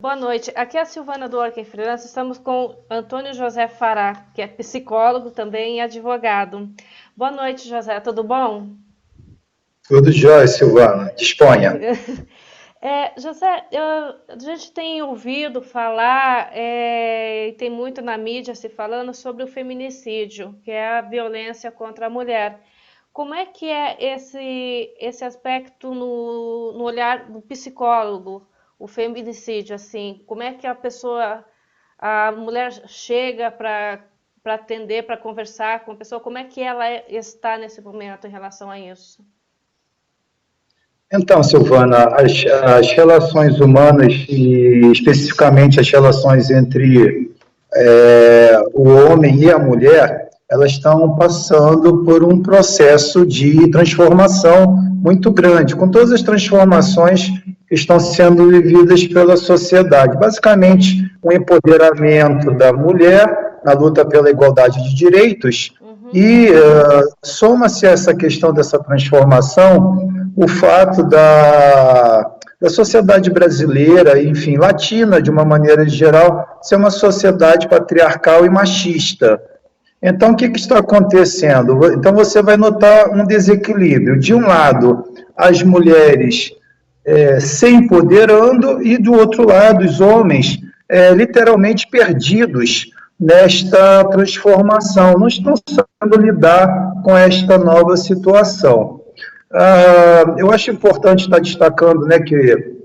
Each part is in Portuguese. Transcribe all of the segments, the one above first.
Boa noite, aqui é a Silvana do Working Freelance, estamos com Antônio José Fará, que é psicólogo também e advogado. Boa noite, José, tudo bom? Tudo jóia, Silvana. Disponha. José, a gente tem ouvido falar, e tem muito na mídia se falando sobre o feminicídio, que é a violência contra a mulher. Como é que é esse aspecto no olhar do psicólogo, o feminicídio, assim? Como é que a mulher chega para atender, para conversar com a pessoa? Como é que ela está nesse momento em relação a isso? Então, Silvana, as relações humanas e especificamente as relações entre o homem e a mulher, elas estão passando por um processo de transformação muito grande, com todas as transformações que estão sendo vividas pela sociedade. Basicamente, o empoderamento da mulher na luta pela igualdade de direitos e soma-se a essa questão dessa transformação o fato da sociedade brasileira, enfim, latina, de uma maneira geral, ser uma sociedade patriarcal e machista. Então, o que está acontecendo? Então, você vai notar um desequilíbrio. De um lado, as mulheres se empoderando e, do outro lado, os homens literalmente perdidos nesta transformação, não estão sabendo lidar com esta nova situação. Eu acho importante estar destacando, né, que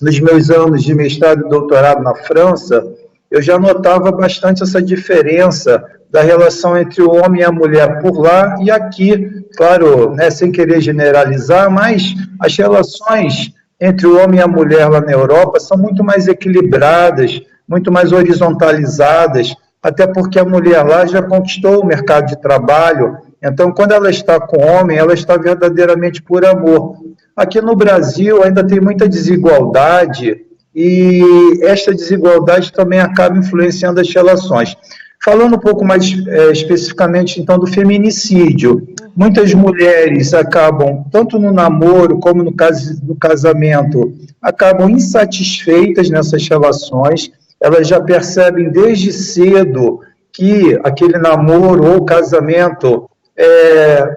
nos meus anos de mestrado e doutorado na França, eu já notava bastante essa diferença da relação entre o homem e a mulher por lá e aqui, claro, né, sem querer generalizar, mas as relações entre o homem e a mulher lá na Europa são muito mais equilibradas, muito mais horizontalizadas, até porque a mulher lá já conquistou o mercado de trabalho. Então, quando ela está com o homem, ela está verdadeiramente por amor. Aqui no Brasil ainda tem muita desigualdade e esta desigualdade também acaba influenciando as relações. Falando um pouco mais especificamente, então, do feminicídio, muitas mulheres acabam, tanto no namoro como no casamento, acabam insatisfeitas nessas relações, elas já percebem desde cedo que aquele namoro ou casamento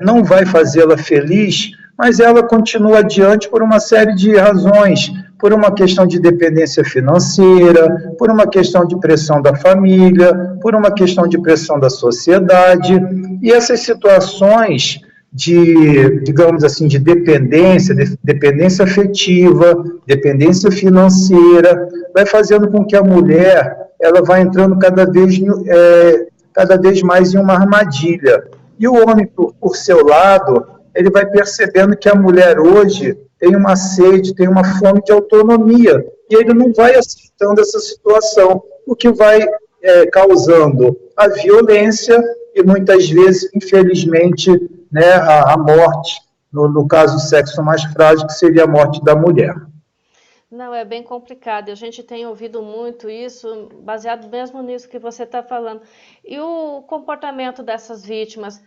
não vai fazê-la feliz, mas ela continua adiante por uma série de razões, por uma questão de dependência financeira, por uma questão de pressão da família, por uma questão de pressão da sociedade, e essas situações de, digamos assim, de dependência afetiva, dependência financeira, vai fazendo com que a mulher ela vá entrando cada vez mais em uma armadilha. E o homem, por seu lado, ele vai percebendo que a mulher hoje tem uma sede, tem uma fome de autonomia, e ele não vai aceitando essa situação, o que vai causando a violência e muitas vezes, infelizmente, né, a morte, no caso o sexo mais frágil, que seria a morte da mulher. Não, é bem complicado. A gente tem ouvido muito isso, baseado mesmo nisso que você está falando. E o comportamento dessas vítimas,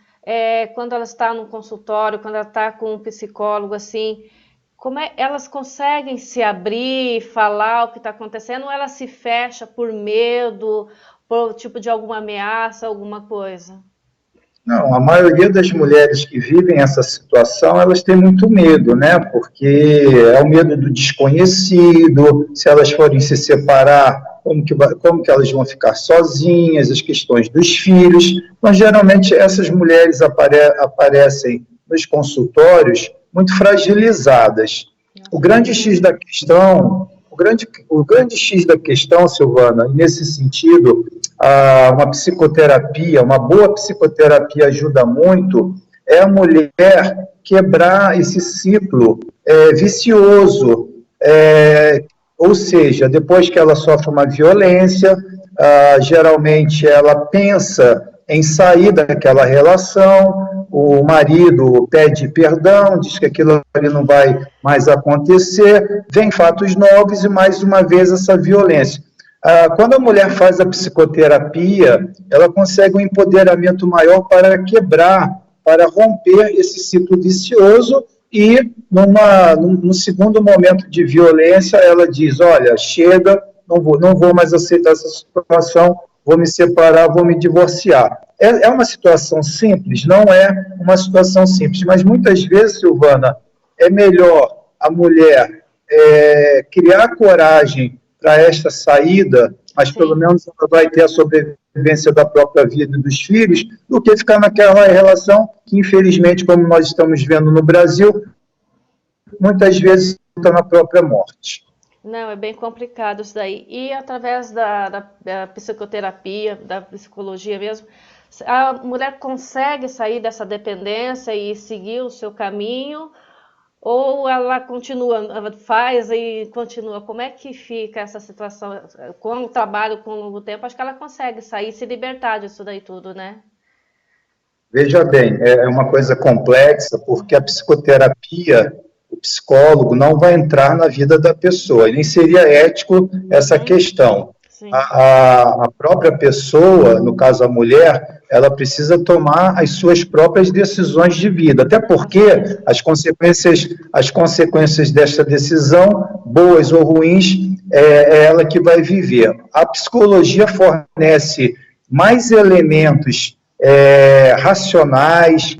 quando ela está no consultório, quando ela está com um psicólogo, assim, elas conseguem se abrir, falar o que está acontecendo, ou ela se fecha por medo, por tipo de alguma ameaça, alguma coisa? Não, a maioria das mulheres que vivem essa situação, elas têm muito medo, né? Porque é o medo do desconhecido, se elas forem se separar, como que elas vão ficar sozinhas, as questões dos filhos. Mas, geralmente, essas mulheres aparecem nos consultórios muito fragilizadas. O grande X da questão, o grande X da questão, Silvana, nesse sentido, uma psicoterapia, uma boa psicoterapia ajuda muito, é a mulher quebrar esse ciclo vicioso, ou seja, depois que ela sofre uma violência, geralmente ela pensa em sair daquela relação, o marido pede perdão, diz que aquilo ali não vai mais acontecer, vem fatos novos e mais uma vez essa violência. Quando a mulher faz a psicoterapia, ela consegue um empoderamento maior para quebrar, para romper esse ciclo vicioso e, num segundo momento de violência, ela diz, olha, chega, não vou mais aceitar essa situação, vou me separar, vou me divorciar. É uma situação simples? Não é uma situação simples, mas muitas vezes, Silvana, é melhor a mulher criar coragem para esta saída, mas pelo menos ela vai ter a sobrevivência da própria vida e dos filhos, do que ficar naquela relação que, infelizmente, como nós estamos vendo no Brasil, muitas vezes está na própria morte. Não, é bem complicado isso daí. E através da psicoterapia, da psicologia mesmo, a mulher consegue sair dessa dependência e seguir o seu caminho, ou ela continua, ela faz e continua? Como é que fica essa situação? Com o trabalho, com o tempo, acho que ela consegue sair, se libertar disso daí tudo, né? Veja bem, é uma coisa complexa, porque a psicoterapia, o psicólogo não vai entrar na vida da pessoa, e nem seria ético essa questão. A própria pessoa, no caso a mulher, ela precisa tomar as suas próprias decisões de vida, até porque as consequências desta decisão, boas ou ruins, é ela que vai viver. A psicologia fornece mais elementos racionais,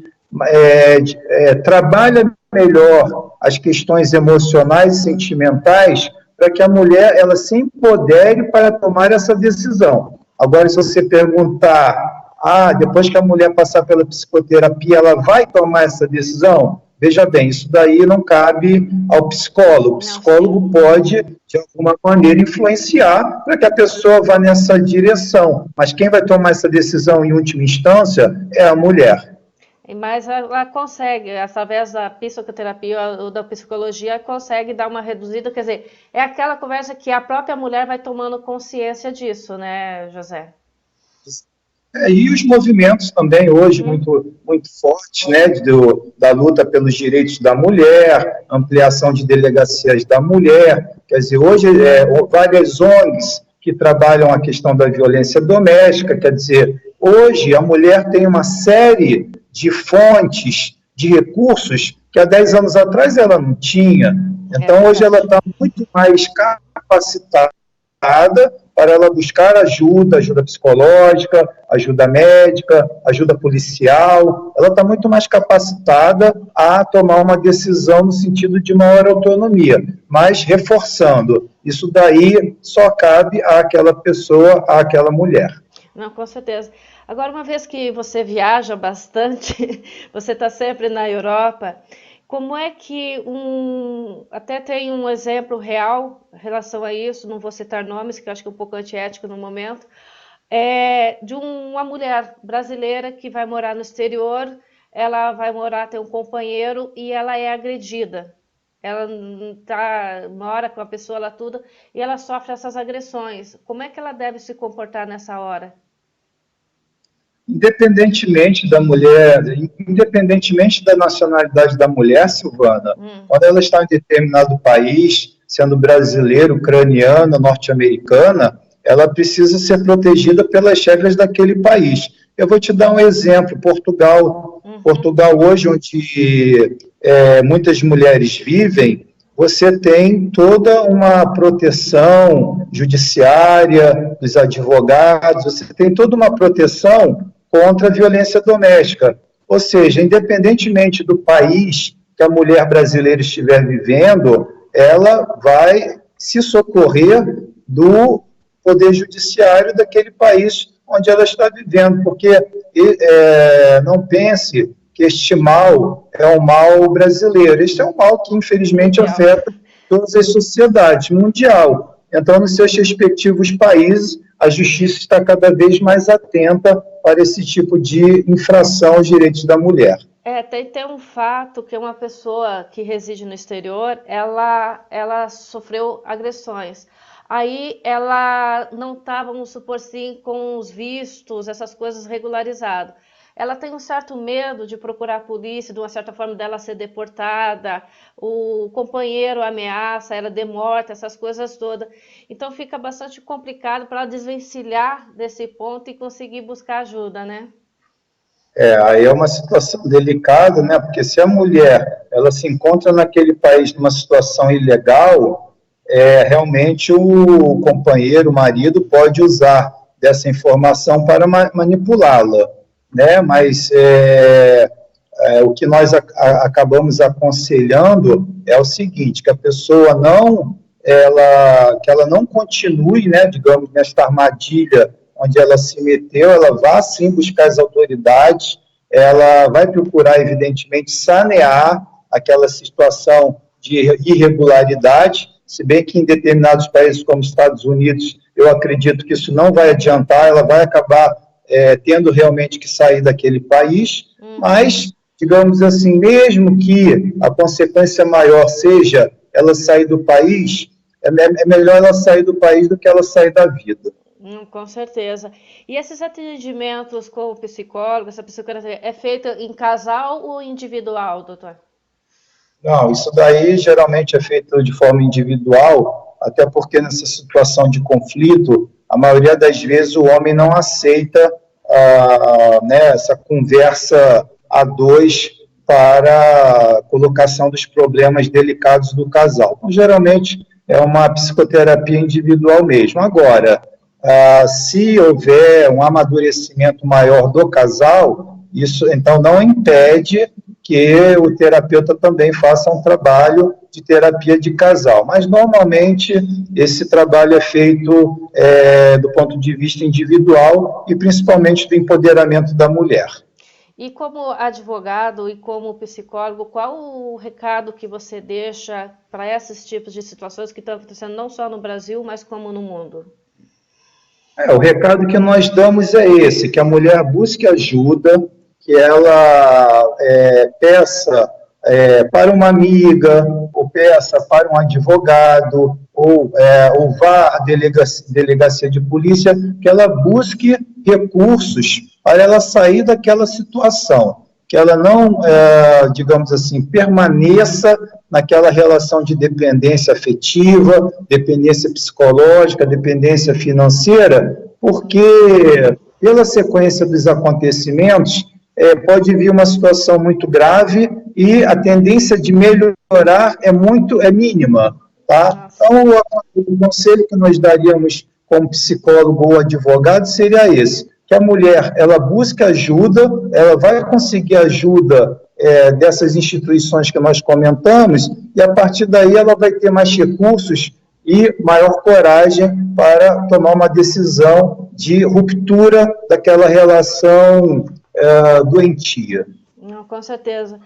trabalha melhor as questões emocionais e sentimentais para que a mulher ela se empodere para tomar essa decisão. Agora, se você perguntar, depois que a mulher passar pela psicoterapia, ela vai tomar essa decisão? Veja bem, isso daí não cabe ao psicólogo. O psicólogo pode, de alguma maneira, influenciar para que a pessoa vá nessa direção. Mas quem vai tomar essa decisão, em última instância, é a mulher. Mas ela consegue, através da psicoterapia ou da psicologia, consegue dar uma reduzida, quer dizer, é aquela conversa que a própria mulher vai tomando consciência disso, né, José? E os movimentos também hoje muito fortes, né, da luta pelos direitos da mulher, ampliação de delegacias da mulher, quer dizer, hoje várias ONGs que trabalham a questão da violência doméstica, quer dizer, hoje a mulher tem uma série de fontes, de recursos que há 10 anos atrás ela não tinha. Então, hoje ela está muito mais capacitada para ela buscar ajuda psicológica, ajuda médica, ajuda policial. Ela está muito mais capacitada a tomar uma decisão no sentido de maior autonomia. Mas, reforçando, isso daí só cabe àquela pessoa, àquela mulher. Não, com certeza. Agora, uma vez que você viaja bastante, você está sempre na Europa, como é que até tem um exemplo real em relação a isso, não vou citar nomes, que eu acho que é um pouco antiético no momento, de uma mulher brasileira que vai morar no exterior, ela vai ter um companheiro e ela é agredida. Ela mora com a pessoa lá tudo e ela sofre essas agressões. Como é que ela deve se comportar nessa hora? Independentemente da mulher, independentemente da nacionalidade da mulher, Silvana, quando ela está em determinado país, sendo brasileira, ucraniana, norte-americana, ela precisa ser protegida pelas regras daquele país. Eu vou te dar um exemplo, Portugal. Portugal hoje, onde muitas mulheres vivem, você tem toda uma proteção judiciária dos advogados, você tem toda uma proteção contra a violência doméstica. Ou seja, independentemente do país que a mulher brasileira estiver vivendo, ela vai se socorrer do poder judiciário daquele país onde ela está vivendo, porque não pense que este mal é um mal brasileiro. Este é um mal que, infelizmente, afeta todas as sociedades mundial. Então, nos seus respectivos países, a justiça está cada vez mais atenta para esse tipo de infração aos direitos da mulher. Tem um fato que uma pessoa que reside no exterior, ela sofreu agressões. Aí ela não está, vamos supor assim, com os vistos, essas coisas regularizadas. Ela tem um certo medo de procurar a polícia, de uma certa forma dela ser deportada, o companheiro ameaça ela de morte, essas coisas todas. Então fica bastante complicado para ela desvencilhar desse ponto e conseguir buscar ajuda, né? Aí é uma situação delicada, né? Porque se a mulher ela se encontra naquele país numa situação ilegal, realmente o companheiro, o marido, pode usar dessa informação para manipulá-la, né? Mas o que nós acabamos aconselhando é o seguinte, que a pessoa que ela não continue, né, digamos, nesta armadilha onde ela se meteu, ela vá sim buscar as autoridades, ela vai procurar, evidentemente, sanear aquela situação de irregularidade, se bem que em determinados países como Estados Unidos, eu acredito que isso não vai adiantar, ela vai acabar tendo realmente que sair daquele país, mas, digamos assim, mesmo que a consequência maior seja ela sair do país, é melhor ela sair do país do que ela sair da vida. Com certeza. E esses atendimentos com o psicólogo, essa psicoterapia, é feita em casal ou individual, doutor? Não, isso daí geralmente é feito de forma individual, até porque nessa situação de conflito, a maioria das vezes o homem não aceita né, essa conversa a dois para a colocação dos problemas delicados do casal. Então, geralmente é uma psicoterapia individual mesmo. Agora, se houver um amadurecimento maior do casal, isso então não impede que o terapeuta também faça um trabalho de terapia de casal. Mas, normalmente, esse trabalho é feito do ponto de vista individual e, principalmente, do empoderamento da mulher. E como advogado e como psicólogo, qual o recado que você deixa para esses tipos de situações que estão acontecendo não só no Brasil, mas como no mundo? O recado que nós damos é esse, que a mulher busque ajuda, que ela peça para uma amiga, ou peça para um advogado, ou vá à delegacia de polícia, que ela busque recursos para ela sair daquela situação, que ela não, digamos assim, permaneça naquela relação de dependência afetiva, dependência psicológica, dependência financeira, porque pela sequência dos acontecimentos, pode vir uma situação muito grave e a tendência de melhorar é mínima, tá? Então, o conselho que nós daríamos como psicólogo ou advogado seria esse, que a mulher, ela busca ajuda, ela vai conseguir ajuda dessas instituições que nós comentamos, e a partir daí ela vai ter mais recursos e maior coragem para tomar uma decisão de ruptura daquela relação doentia. Não, com certeza.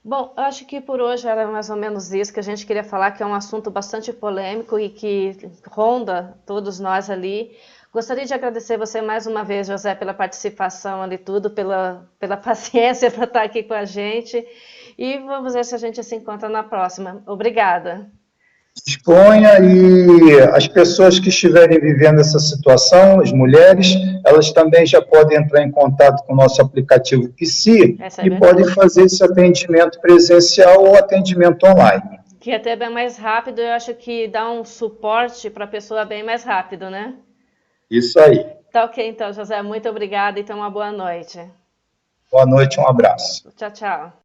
Bom, acho que por hoje era mais ou menos isso que a gente queria falar, que é um assunto bastante polêmico e que ronda todos nós ali. Gostaria de agradecer você mais uma vez, José, pela participação ali, tudo, pela paciência para estar aqui com a gente. E vamos ver se a gente se encontra na próxima. Obrigada. Disponha, e as pessoas que estiverem vivendo essa situação, as mulheres, elas também já podem entrar em contato com o nosso aplicativo Psi e podem fazer esse atendimento presencial ou atendimento online. Que é até bem mais rápido, eu acho que dá um suporte para a pessoa bem mais rápido, né? Isso aí. Tá ok, então, José, muito obrigada e tenha uma boa noite. Boa noite, um abraço. Tchau, tchau.